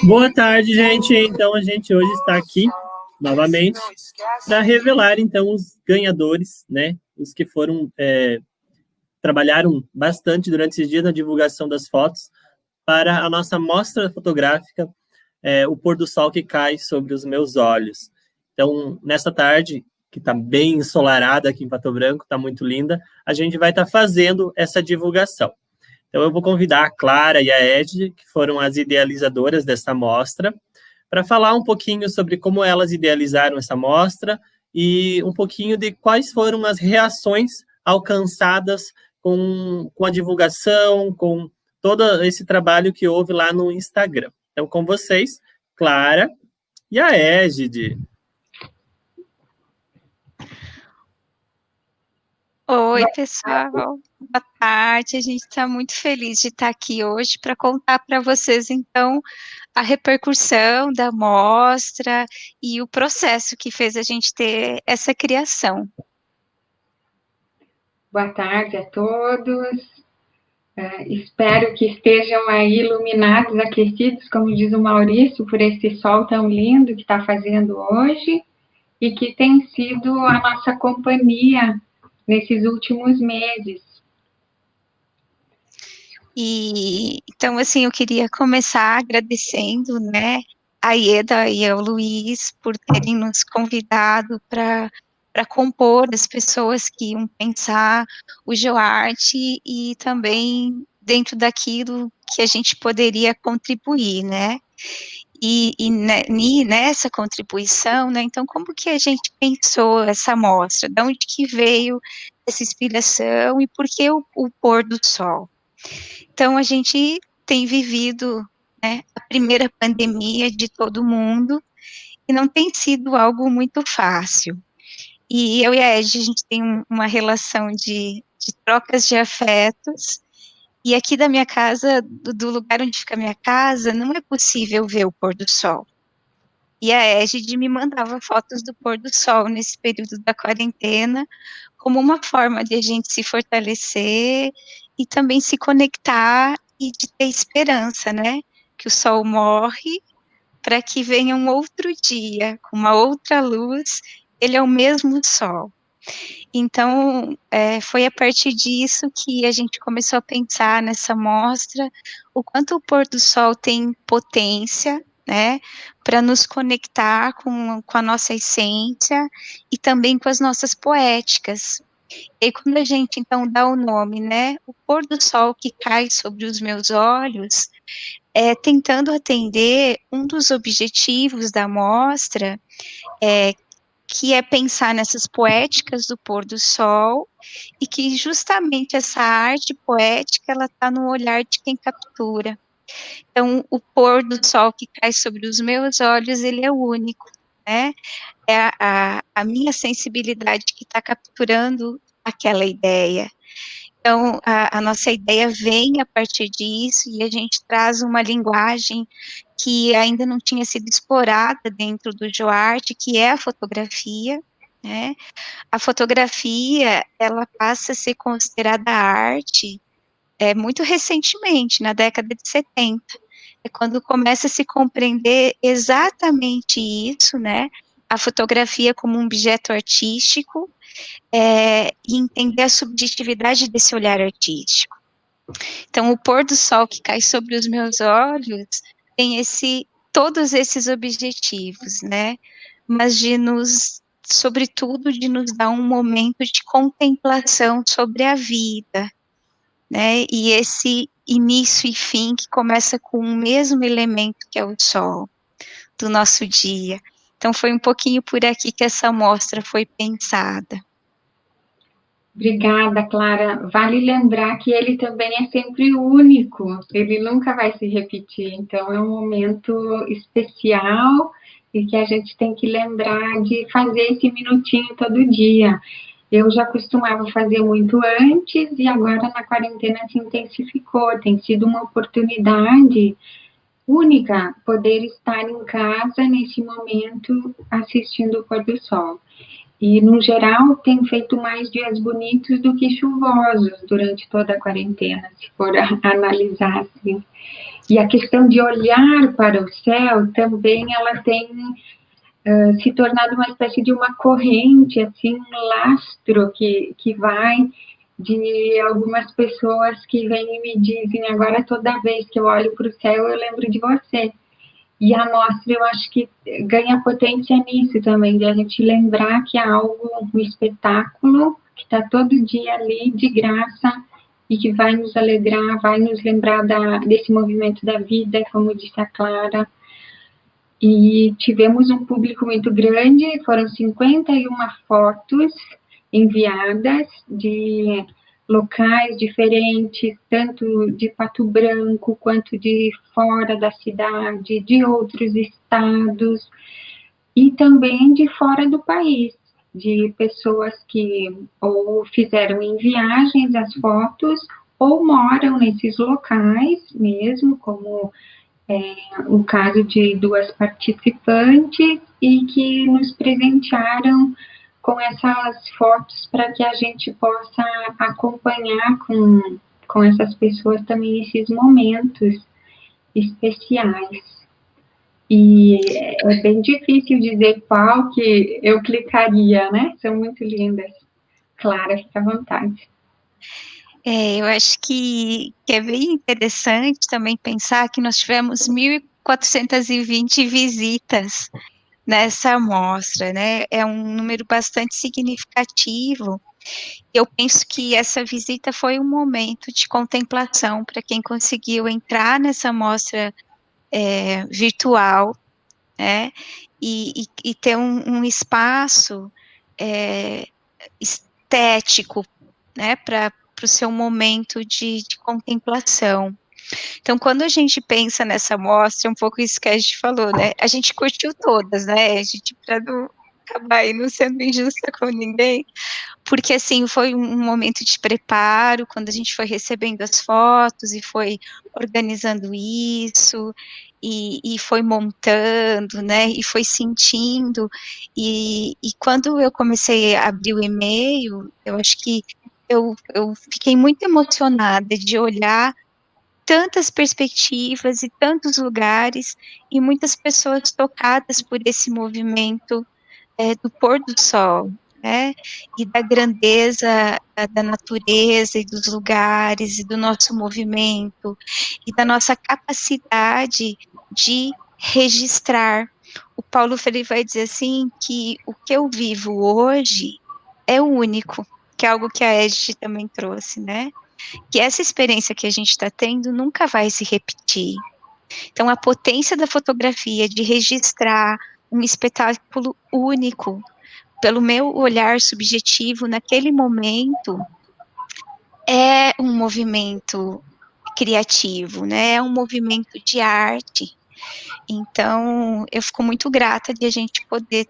Boa tarde, gente. Então, a gente hoje está aqui novamente para revelar então os ganhadores, né? Os que foram trabalharam bastante durante esses dias na divulgação das fotos para a nossa mostra fotográfica, o pôr do sol que cai sobre os meus olhos. Então, nessa tarde que está bem ensolarada aqui em Pato Branco, está muito linda, a gente vai estar fazendo essa divulgação. Então, eu vou convidar a Clara e a Ed, que foram as idealizadoras dessa mostra, para falar um pouquinho sobre como elas idealizaram essa mostra e um pouquinho de quais foram as reações alcançadas com a divulgação, com todo esse trabalho que houve lá no Instagram. Então, com vocês, Clara e a Égide. Oi, pessoal. Boa tarde. A gente está muito feliz de estar aqui hoje para contar para vocês, então, a repercussão da mostra e o processo que fez a gente ter essa criação. Boa tarde a todos. Espero que estejam aí iluminados, aquecidos, como diz o Maurício, por esse sol tão lindo que está fazendo hoje e que tem sido a nossa companhia nesses últimos meses. E então, assim, eu queria começar agradecendo, né, a Ieda e ao Luiz por terem nos convidado para compor as pessoas que iam pensar o GeoArte e também dentro daquilo que a gente poderia contribuir, né? E nessa contribuição, né, então, como que a gente pensou essa mostra? De onde que veio essa inspiração e por que o pôr do sol? Então, a gente tem vivido, né, a primeira pandemia de todo mundo e não tem sido algo muito fácil. E eu e a Ed, a gente tem uma relação de trocas de afetos, e aqui da minha casa, do lugar onde fica a minha casa, não é possível ver o pôr do sol. E a Égide me mandava fotos do pôr do sol nesse período da quarentena, como uma forma de a gente se fortalecer e também se conectar e de ter esperança, né? Que o sol morre para que venha um outro dia, com uma outra luz, ele é o mesmo sol. Então, foi a partir disso que a gente começou a pensar nessa mostra, o quanto o pôr do sol tem potência, né, para nos conectar com a nossa essência e também com as nossas poéticas. E quando a gente, então, dá o nome, né, o pôr do sol que cai sobre os meus olhos, tentando atender um dos objetivos da mostra, que é pensar nessas poéticas do pôr do sol, e que justamente essa arte poética, ela está no olhar de quem captura. Então, o pôr do sol que cai sobre os meus olhos, ele é único, né? É a minha sensibilidade que está capturando aquela ideia. Então, a nossa ideia vem a partir disso, e a gente traz uma linguagem que ainda não tinha sido explorada dentro do GeoArte, que é a fotografia, né? A fotografia, ela passa a ser considerada arte muito recentemente, na década de 70. É quando começa a se compreender exatamente isso, né? A fotografia como um objeto artístico, e entender a subjetividade desse olhar artístico. Então, o pôr do sol que cai sobre os meus olhos tem todos esses objetivos, né? Mas sobretudo, de nos dar um momento de contemplação sobre a vida, né? E esse início e fim que começa com o mesmo elemento que é o sol do nosso dia. Então, foi um pouquinho por aqui que essa mostra foi pensada. Obrigada, Clara. Vale lembrar que ele também é sempre único, ele nunca vai se repetir, então é um momento especial e que a gente tem que lembrar de fazer esse minutinho todo dia. Eu já costumava fazer muito antes e agora na quarentena se intensificou, tem sido uma oportunidade única poder estar em casa nesse momento assistindo o pôr do sol. E, no geral, tem feito mais dias bonitos do que chuvosos durante toda a quarentena, se for analisar assim. E a questão de olhar para o céu também, ela tem se tornado uma espécie de uma corrente, assim, um lastro que vai de algumas pessoas que vêm e me dizem, agora toda vez que eu olho para o céu, eu lembro de você. E a mostra, eu acho que ganha potência nisso também, de a gente lembrar que é algo, um espetáculo, que está todo dia ali, de graça, e que vai nos alegrar, vai nos lembrar desse movimento da vida, como disse a Clara. E tivemos um público muito grande, foram 51 fotos enviadas de locais diferentes, tanto de Pato Branco, quanto de fora da cidade, de outros estados, e também de fora do país, de pessoas que ou fizeram em viagens as fotos, ou moram nesses locais mesmo, como o caso de 2 participantes, e que nos presentearam com essas fotos para que a gente possa acompanhar com essas pessoas também esses momentos especiais. E é bem difícil dizer qual que eu clicaria, né? São muito lindas. Clara, fica à vontade. Eu acho que é bem interessante também pensar que nós tivemos 1.420 visitas nessa amostra, né? É um número bastante significativo. Eu penso que essa visita foi um momento de contemplação para quem conseguiu entrar nessa amostra virtual, né? E ter um espaço estético, né? Para o seu momento de contemplação. Então, quando a gente pensa nessa amostra, um pouco isso que a gente falou, né? A gente curtiu todas, né? A gente, para não acabar aí não sendo injusta com ninguém, porque, assim, foi um momento de preparo, quando a gente foi recebendo as fotos e foi organizando isso, e foi montando, né? E foi sentindo. E quando eu comecei a abrir o e-mail, eu acho que eu fiquei muito emocionada de olhar tantas perspectivas e tantos lugares, e muitas pessoas tocadas por esse movimento do pôr do sol, né, e da grandeza da natureza e dos lugares, e do nosso movimento, e da nossa capacidade de registrar. O Paulo Freire vai dizer assim, que o que eu vivo hoje é único, que é algo que a Edith também trouxe, né, que essa experiência que a gente está tendo nunca vai se repetir. Então, a potência da fotografia de registrar um espetáculo único, pelo meu olhar subjetivo naquele momento, é um movimento criativo, né? É um movimento de arte. Então, eu fico muito grata de a gente poder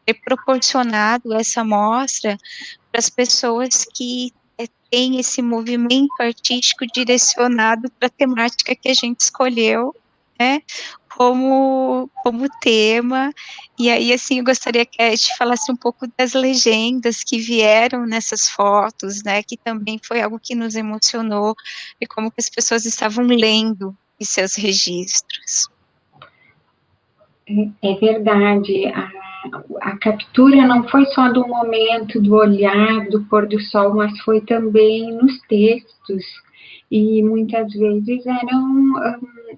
ter proporcionado essa mostra para as pessoas que têm esse movimento artístico direcionado para a temática que a gente escolheu, né, como tema. E aí, assim, eu gostaria que a gente falasse um pouco das legendas que vieram nessas fotos, né, que também foi algo que nos emocionou, e como que as pessoas estavam lendo os seus registros. É verdade, a captura não foi só do momento, do olhar, do pôr do sol, mas foi também nos textos, e muitas vezes eram,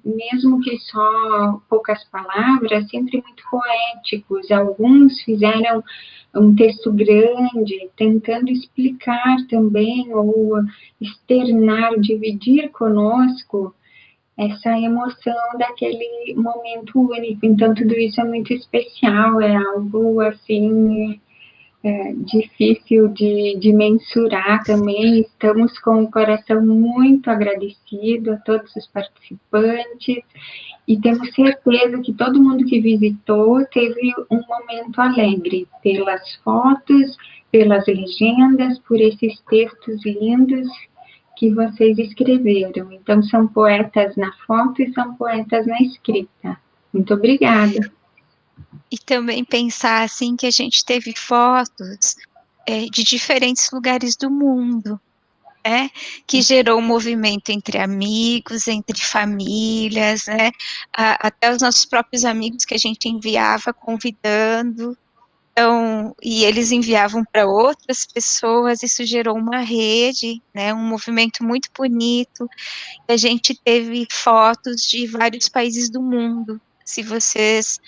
mesmo que só poucas palavras, sempre muito poéticos. Alguns fizeram um texto grande, tentando explicar também, ou externar, dividir conosco essa emoção daquele momento único. Então, tudo isso é muito especial, é algo, assim, difícil de mensurar também. Estamos com o coração muito agradecido a todos os participantes, e temos certeza que todo mundo que visitou teve um momento alegre, pelas fotos, pelas legendas, por esses textos lindos que vocês escreveram. Então, são poetas na foto e são poetas na escrita. Muito obrigada. E também pensar, assim, que a gente teve fotos de diferentes lugares do mundo, que gerou um movimento entre amigos, entre famílias, né? Até os nossos próprios amigos que a gente enviava convidando, então, e eles enviavam para outras pessoas, isso gerou uma rede, né? Um movimento muito bonito. A gente teve fotos de vários países do mundo. Se vocês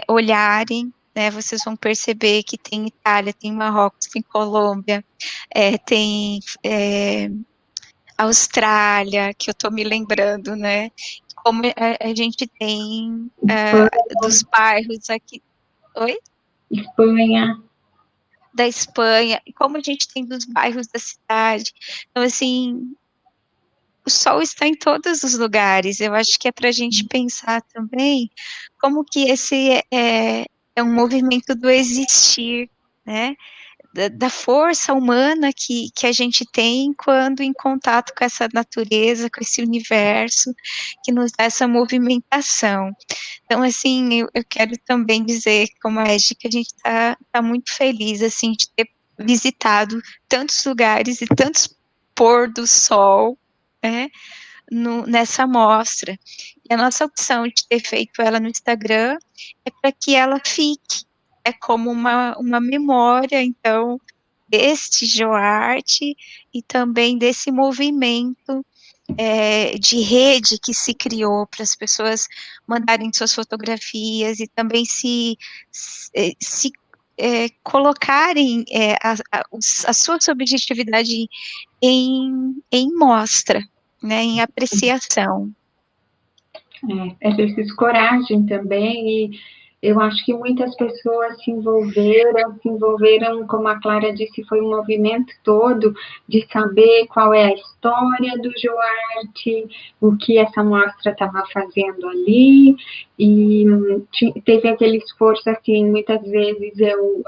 olharem, né, vocês vão perceber que tem Itália, tem Marrocos, tem Colômbia, tem Austrália, que eu estou me lembrando, né? Como a gente tem dos bairros aqui. Oi? Espanha. Da Espanha, e como a gente tem dos bairros da cidade. Então, assim, o sol está em todos os lugares. Eu acho que é para a gente pensar também como que esse é um movimento do existir, né? Da força humana que a gente tem quando em contato com essa natureza, com esse universo, que nos dá essa movimentação. Então, assim, eu quero também dizer, como a Egi, que a gente tá muito feliz, assim, de ter visitado tantos lugares e tantos pôr do sol, né, nessa mostra. E a nossa opção de ter feito ela no Instagram é para que ela fique, como uma memória, então, deste GeoArte e também desse movimento de rede que se criou para as pessoas mandarem suas fotografias e também se colocarem a sua subjetividade em mostra, né, em apreciação. É preciso coragem também, e eu acho que muitas pessoas se envolveram, como a Clara disse, foi um movimento todo de saber qual é a história do GeoArte, o que essa mostra estava fazendo ali, e teve aquele esforço, assim, muitas vezes eu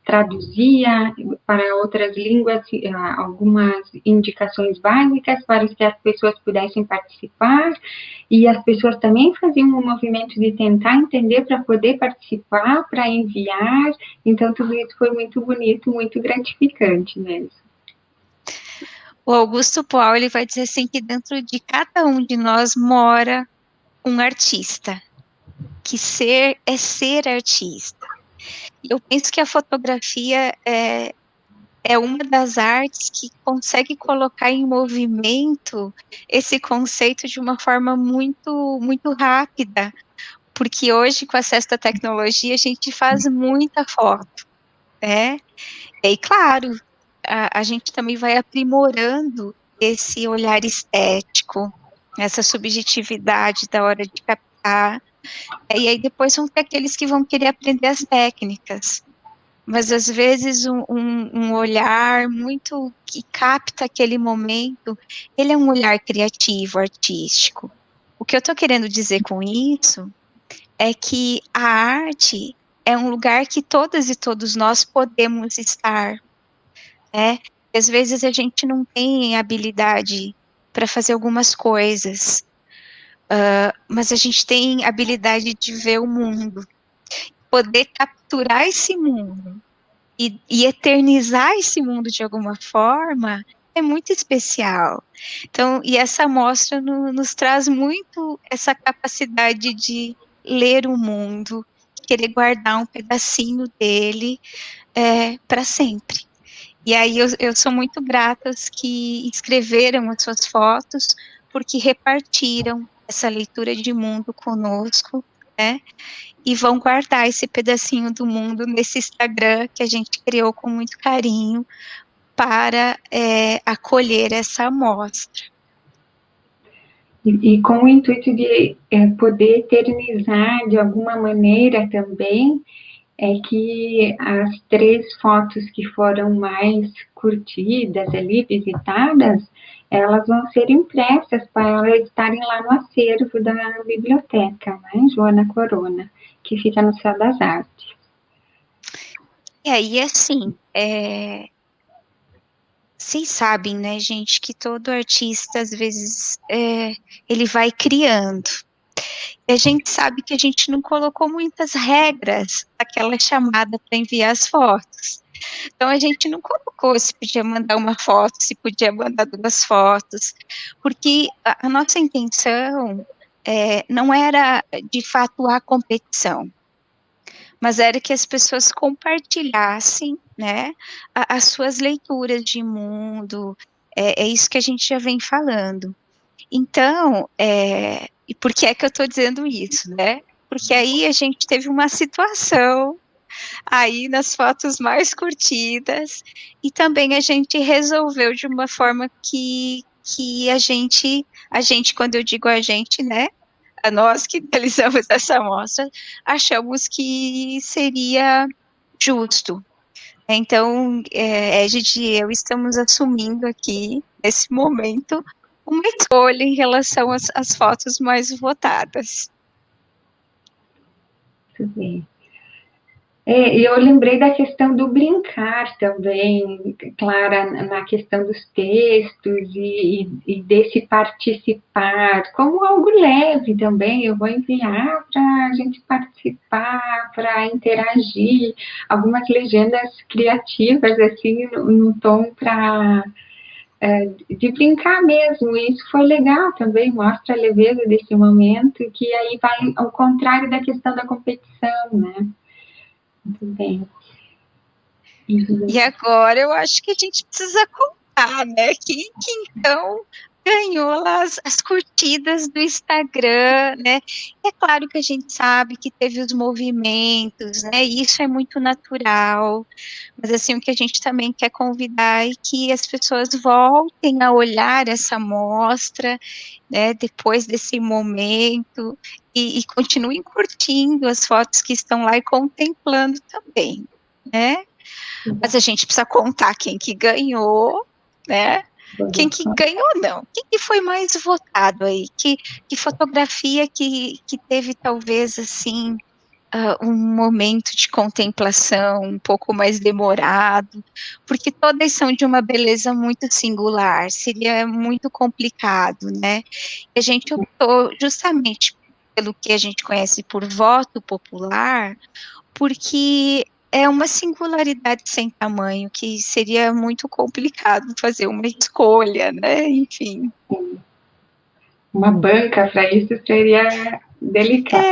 traduzia para outras línguas algumas indicações básicas para que as pessoas pudessem participar, e as pessoas também faziam um movimento de tentar entender para poder participar, para enviar. Então, tudo isso foi muito bonito, muito gratificante mesmo. O Augusto Pauli vai dizer assim que dentro de cada um de nós mora um artista, que ser é ser artista. Eu penso que a fotografia é uma das artes que consegue colocar em movimento esse conceito de uma forma muito, muito rápida, porque hoje, com acesso à tecnologia, a gente faz muita foto, né? E, claro, a gente também vai aprimorando esse olhar estético, essa subjetividade da hora de captar, e aí depois vão ter aqueles que vão querer aprender as técnicas, mas às vezes um olhar muito que capta aquele momento, ele é um olhar criativo, artístico. O que eu estou querendo dizer com isso é que a arte é um lugar que todas e todos nós podemos estar, né? Às vezes a gente não tem habilidade para fazer algumas coisas, mas a gente tem habilidade de ver o mundo, poder capturar esse mundo e eternizar esse mundo de alguma forma é muito especial. Então, e essa mostra nos traz muito essa capacidade de ler o mundo, querer guardar um pedacinho dele para sempre. E aí eu sou muito grata aos que escreveram as suas fotos, porque repartiram essa leitura de mundo conosco, né? E vão guardar esse pedacinho do mundo nesse Instagram que a gente criou com muito carinho para acolher essa amostra. E com o intuito de poder eternizar de alguma maneira também, é que as 3 fotos que foram mais curtidas ali, visitadas, elas vão ser impressas para elas estarem lá no acervo da biblioteca, né, Joana Corona, que fica no Céu das Artes. E aí, assim, vocês sabem, né, gente, que todo artista, às vezes, ele vai criando. E a gente sabe que a gente não colocou muitas regras naquela chamada para enviar as fotos. Então, a gente não colocou se podia mandar uma foto, se podia mandar 2 fotos, porque a nossa intenção não era, de fato, a competição, mas era que as pessoas compartilhassem, né, as suas leituras de mundo, é isso que a gente já vem falando. Então, e por que é que eu estou dizendo isso, né? Porque aí a gente teve uma situação aí nas fotos mais curtidas, e também a gente resolveu de uma forma que a gente, quando eu digo a gente, né, a nós que realizamos essa amostra, achamos que seria justo. Então, Egide e eu estamos assumindo aqui, nesse momento, uma escolha em relação às fotos mais votadas. Muito bem. E eu lembrei da questão do brincar também, Clara, na questão dos textos e desse participar, como algo leve também. Eu vou enviar para a gente participar, para interagir, algumas legendas criativas, assim, no tom de brincar mesmo. E isso foi legal também, mostra a leveza desse momento, que aí vai ao contrário da questão da competição, né? Muito bem. E agora eu acho que a gente precisa contar, né? Quem que então ganhou lá as curtidas do Instagram, né? É claro que a gente sabe que teve os movimentos, né? Isso é muito natural. Mas assim, o que a gente também quer convidar é que as pessoas voltem a olhar essa mostra, né? Depois desse momento e continuem curtindo as fotos que estão lá e contemplando também, né? Mas a gente precisa contar quem que ganhou, né? Quem que ganhou, não. Quem que foi mais votado aí? Que fotografia que teve, talvez, assim, um momento de contemplação um pouco mais demorado, porque todas são de uma beleza muito singular, seria muito complicado, né? E a gente optou justamente pelo que a gente conhece por voto popular, porque é uma singularidade sem tamanho, que seria muito complicado fazer uma escolha, né? Enfim. Uma banca para isso seria delicado.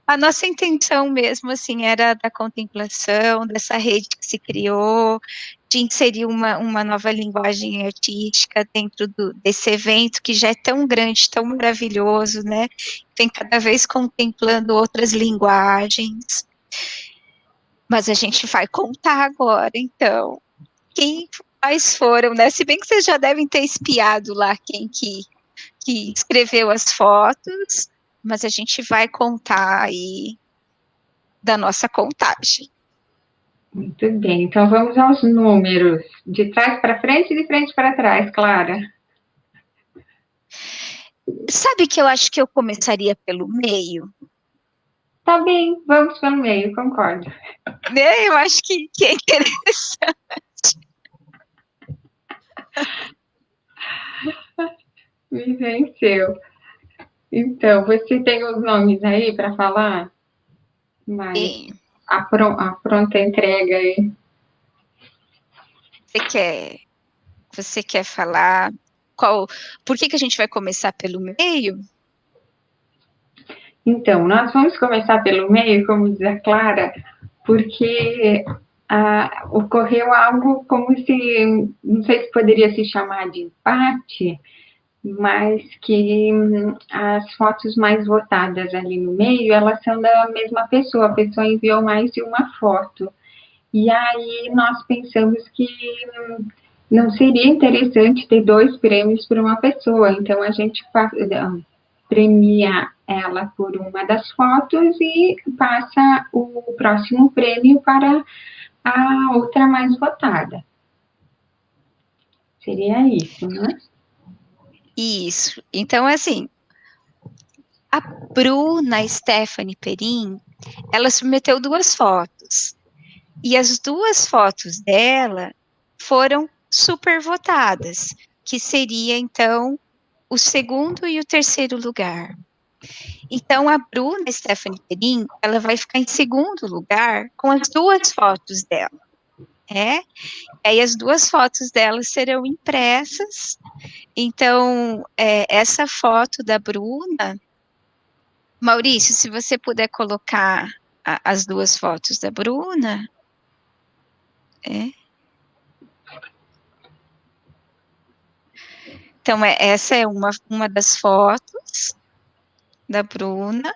A nossa intenção mesmo, assim, era da contemplação, dessa rede que se criou, de inserir uma nova linguagem artística dentro desse evento que já é tão grande, tão maravilhoso, né? Vem cada vez contemplando outras linguagens. Mas a gente vai contar agora, então, quais foram, né? Se bem que vocês já devem ter espiado lá quem que escreveu as fotos, mas a gente vai contar aí da nossa contagem. Muito bem, então vamos aos números. De trás para frente e de frente para trás, Clara. Sabe que eu acho que eu começaria pelo meio? Tá bem, vamos pelo meio, concordo. Né? Eu acho que é interessante. Me venceu. Então, você tem os nomes aí para falar? Mas a pronta entrega aí. Você quer falar por que a gente vai começar pelo meio? Então, nós vamos começar pelo meio, como diz a Clara, porque ocorreu algo como se, não sei se poderia se chamar de empate, mas que as fotos mais votadas ali no meio, elas são da mesma pessoa, a pessoa enviou mais de uma foto. E aí nós pensamos que não seria interessante ter 2 prêmios para uma pessoa, então a gente premia ela por uma das fotos e passa o próximo prêmio para a outra mais votada. Seria isso, né? Isso. Então, assim, a Bruna Stephanie Perim, ela submeteu 2 fotos. E as 2 fotos dela foram super votadas, que seria, então, o segundo e o terceiro lugar. Então, a Bruna Stephanie Perim, ela vai ficar em segundo lugar com as 2 fotos dela. Aí as 2 fotos delas serão impressas. Então, essa foto da Bruna, Maurício, se você puder colocar as 2 fotos da Bruna. Então, essa é uma das fotos da Bruna.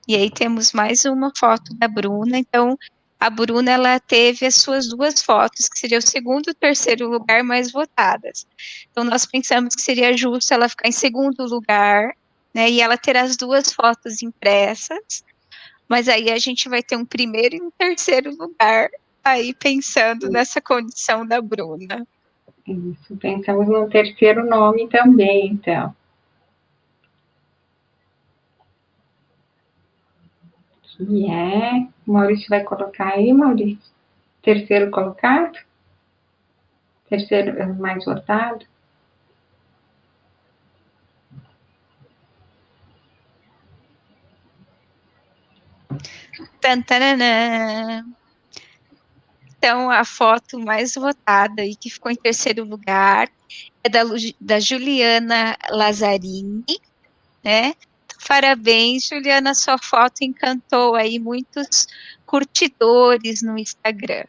E aí temos mais uma foto da Bruna. Então, a Bruna, ela teve as suas 2 fotos, que seria o segundo e o terceiro lugar mais votadas. Então, nós pensamos que seria justo ela ficar em segundo lugar, né, e ela ter as 2 fotos impressas, mas aí a gente vai ter um primeiro e um terceiro lugar, aí pensando nessa condição da Bruna. Isso, pensamos no terceiro nome também, então. Que o Maurício vai colocar aí, Maurício? Terceiro colocado? Terceiro mais votado? Tantanana. Então, a foto mais votada e que ficou em terceiro lugar é da Juliana Lazzarini, né? Parabéns, Juliana, sua foto encantou aí muitos curtidores no Instagram.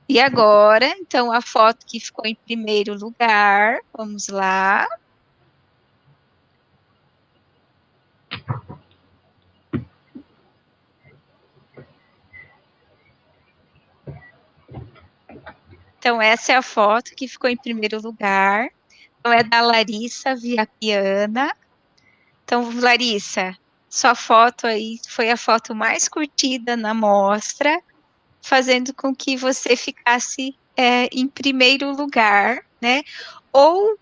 E agora, então, a foto que ficou em primeiro lugar, vamos lá. Então, essa é a foto que ficou em primeiro lugar. Então, é da Larissa Viapiana. Então, Larissa, sua foto aí foi a foto mais curtida na mostra, fazendo com que você ficasse em primeiro lugar, né? Ou,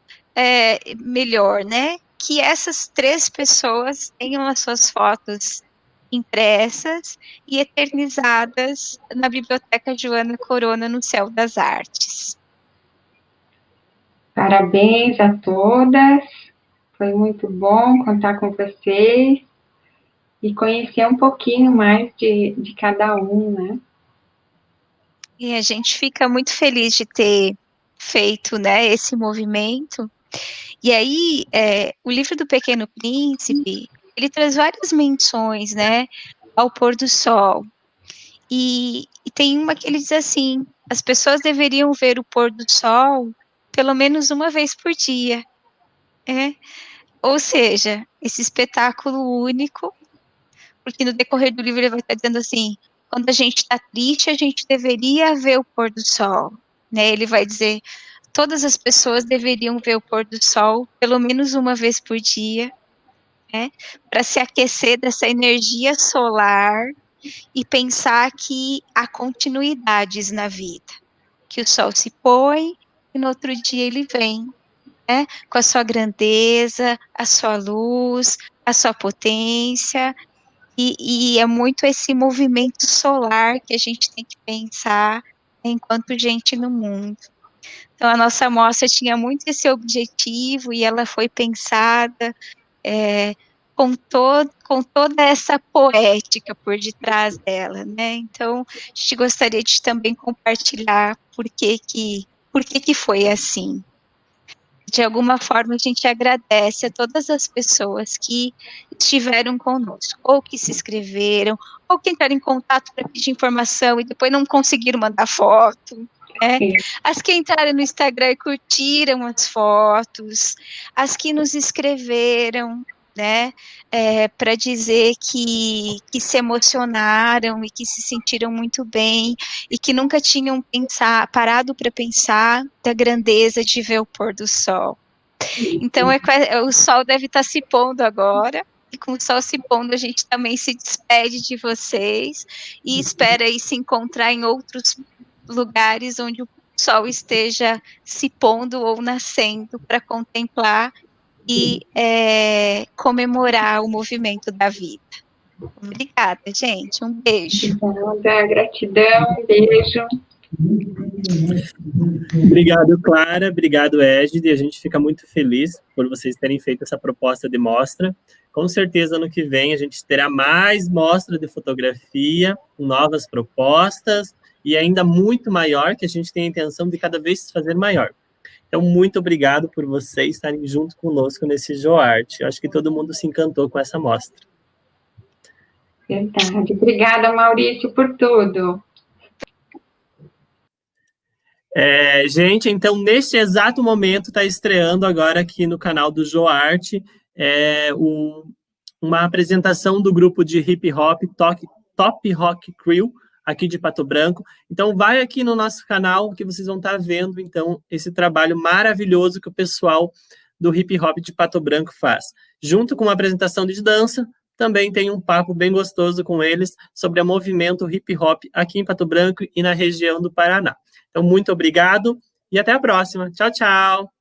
melhor, né? Que essas 3 pessoas tenham as suas fotos impressas e eternizadas na Biblioteca Joana Corona no Céu das Artes. Parabéns a todas, foi muito bom contar com vocês e conhecer um pouquinho mais de cada um, né? E a gente fica muito feliz de ter feito, né, esse movimento. E aí, o livro do Pequeno Príncipe, ele traz várias menções, né, ao pôr do sol. E tem uma que ele diz assim, as pessoas deveriam ver o pôr do sol pelo menos uma vez por dia. Ou seja, esse espetáculo único, porque no decorrer do livro ele vai estar dizendo assim, quando a gente está triste, a gente deveria ver o pôr do sol, né? Ele vai dizer, todas as pessoas deveriam ver o pôr do sol pelo menos uma vez por dia, né? Para se aquecer dessa energia solar e pensar que há continuidades na vida, que o sol se põe e no outro dia ele vem, né? Com a sua grandeza, a sua luz, a sua potência. E é muito esse movimento solar que a gente tem que pensar enquanto gente no mundo. Então, a nossa amostra tinha muito esse objetivo e ela foi pensada com toda essa poética por detrás dela, né? Então, a gente gostaria de também compartilhar por que foi assim. De alguma forma, a gente agradece a todas as pessoas que estiveram conosco, ou que se inscreveram, ou que entraram em contato para pedir informação e depois não conseguiram mandar foto, né? As que entraram no Instagram e curtiram as fotos, as que nos escreveram, né, para dizer que se emocionaram e que se sentiram muito bem e que nunca tinham parado para pensar da grandeza de ver o pôr do sol. Então, o sol deve estar se pondo agora, e com o sol se pondo, a gente também se despede de vocês e espera aí se encontrar em outros lugares onde o sol esteja se pondo ou nascendo para contemplar e comemorar o movimento da vida. Obrigada, gente. Um beijo. Obrigada, gratidão, beijo. Obrigado, Clara. Obrigado, Égide. A gente fica muito feliz por vocês terem feito essa proposta de mostra. Com certeza, ano que vem, a gente terá mais mostra de fotografia, novas propostas e ainda muito maior, que a gente tem a intenção de cada vez fazer maior. Então, muito obrigado por vocês estarem junto conosco nesse GeoArt. Eu acho que todo mundo se encantou com essa mostra. Verdade. Obrigada, Maurício, por tudo. Gente, então, neste exato momento, está estreando agora aqui no canal do GeoArt uma apresentação do grupo de hip hop Top Rock Crew, aqui de Pato Branco. Então, vai aqui no nosso canal que vocês vão estar vendo, então, esse trabalho maravilhoso que o pessoal do hip hop de Pato Branco faz. Junto com uma apresentação de dança, também tem um papo bem gostoso com eles sobre o movimento hip hop aqui em Pato Branco e na região do Paraná. Então, muito obrigado e até a próxima. Tchau, tchau!